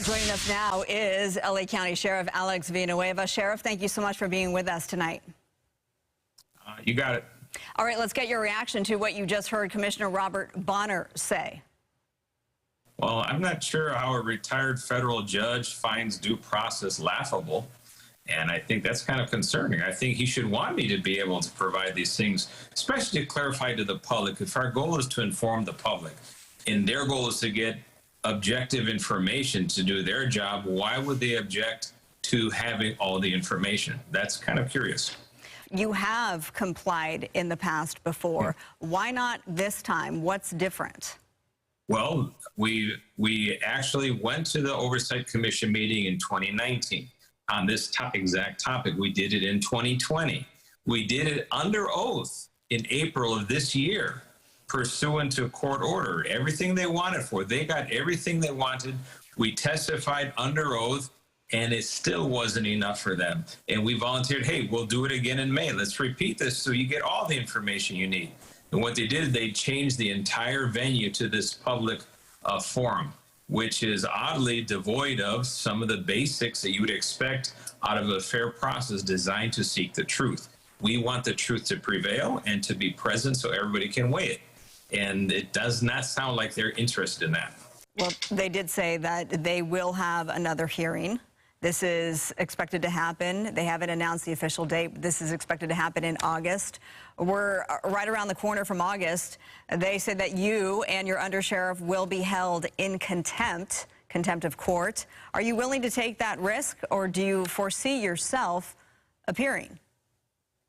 Joining us now is LA County Sheriff Alex Villanueva. Sheriff, thank you so much for being with us tonight. You got it. All right, let's get your reaction to what you just heard Commissioner Robert Bonner say. Well, I'm not sure how a retired federal judge finds due process laughable, and I think that's kind of concerning. I think he should want me to be able to provide these things, especially to clarify to the public. If our goal is to inform the public, and their goal is to get objective information to do their job, why would they object to having all the information? That's kind of curious. You have complied in the past before. Why not this time? What's different? Well, we actually went to the Oversight Commission meeting in 2019 on this exact topic. We did it in 2020. We did it under oath in April of this year, pursuant to a court order. Everything they wanted for. They got everything they wanted. We testified under oath, and it still wasn't enough for them. And we volunteered, hey, we'll do it again in May. Let's repeat this so you get all the information you need. And what they did, they changed the entire venue to this public forum, which is oddly devoid of some of the basics that you would expect out of a fair process designed to seek the truth. We want the truth to prevail and to be present so everybody can weigh it. And it does not sound like they're interested in that. Well, they did say that they will have another hearing. This is expected to happen. They haven't announced the official date, but this is expected to happen in August. We're right around the corner from August. They said that you and your undersheriff will be held in contempt of court. Are you willing to take that risk, or do you foresee yourself appearing?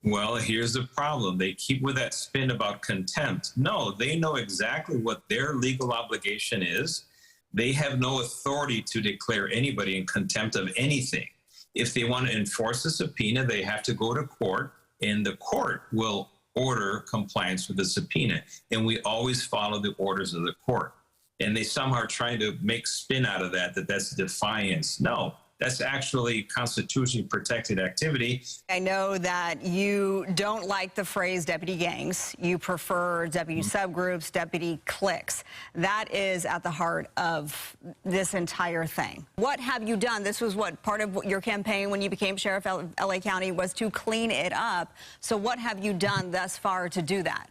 Well, here's the problem. They keep with that spin about contempt. No, they know exactly what their legal obligation is. They have no authority to declare anybody in contempt of anything. If they want to enforce a subpoena, they have to go to court, and the court will order compliance with the subpoena. And we always follow the orders of the court. And they somehow are trying to make spin out of that, that's defiance. No. That's actually constitutionally protected activity. I know that you don't like the phrase deputy gangs. You prefer deputy subgroups, deputy cliques. That is at the heart of this entire thing. What have you done? This was what part of your campaign when you became sheriff of LA County was to clean it up. So what have you done thus far to do that?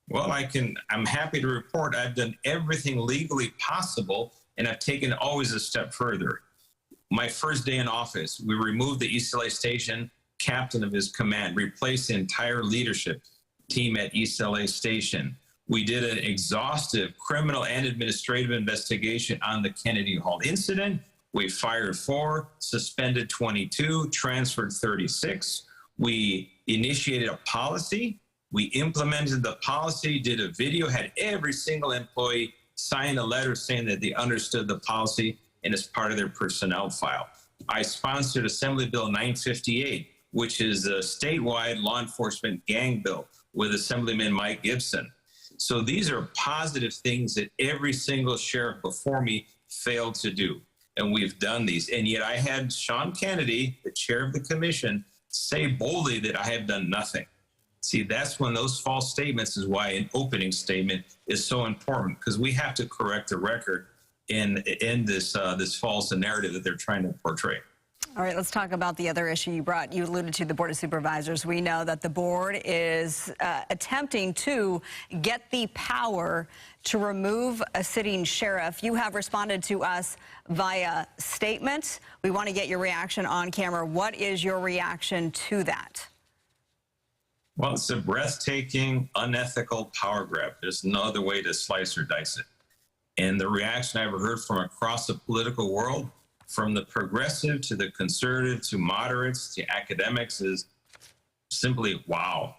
Well, I'm happy to report I've done everything legally possible, and I've taken always a step further. My first day in office, we removed the East LA Station captain of his command, replaced the entire leadership team at East LA Station. We did an exhaustive criminal and administrative investigation on the Kennedy Hall incident. We fired 4, suspended 22, transferred 36. We initiated a policy. We implemented the policy, did a video, had every single employee sign a letter saying that they understood the policy and as part of their personnel file. I sponsored Assembly Bill 958, which is a statewide law enforcement gang bill with Assemblyman Mike Gibson. So these are positive things that every single sheriff before me failed to do. And we've done these. And yet I had Sean Kennedy, the chair of the commission, say boldly that I have done nothing. See, that's when those false statements is why an opening statement is so important, because we have to correct the record in this false narrative that they're trying to portray. All right, let's talk about the other issue you brought. You alluded to the Board of Supervisors. We know that the board is attempting to get the power to remove a sitting sheriff. You have responded to us via statement. We want to get your reaction on camera. What is your reaction to that? Well, it's a breathtaking, unethical power grab. There's no other way to slice or dice it. And the reaction I've heard from across the political world, from the progressive to the conservative to moderates to academics, is simply, wow.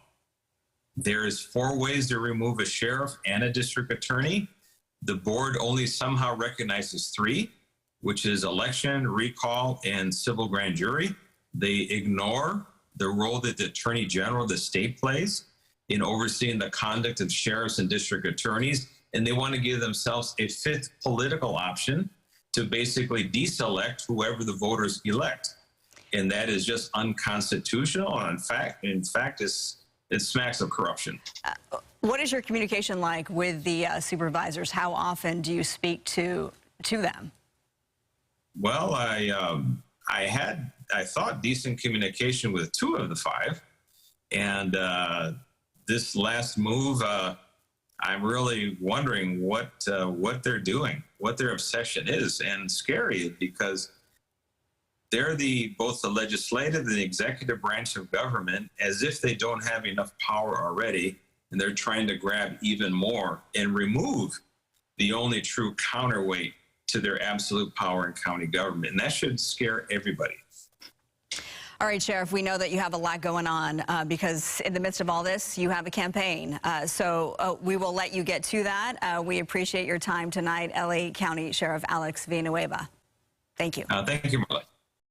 There is 4 ways to remove a sheriff and a district attorney. The board only somehow recognizes 3, which is election, recall, and civil grand jury. They ignore the role that the attorney general of the state plays in overseeing the conduct of sheriffs and district attorneys. And they want to give themselves a 5th political option to basically deselect whoever the voters elect. And that is just unconstitutional. And in fact, it smacks of corruption. What is your communication like with the supervisors? How often do you speak to them? Well, I thought decent communication with 2 of the 5, and this last move, I'm really wondering what they're doing, what their obsession is, and scary because they're both the legislative and the executive branch of government, as if they don't have enough power already, and they're trying to grab even more and remove the only true counterweight to their absolute power in county government. And that should scare everybody. All right, Sheriff, we know that you have a lot going on because in the midst of all this, you have a campaign. So we will let you get to that. We appreciate your time tonight, LA County Sheriff Alex Villanueva. Thank you. Thank you, Marla.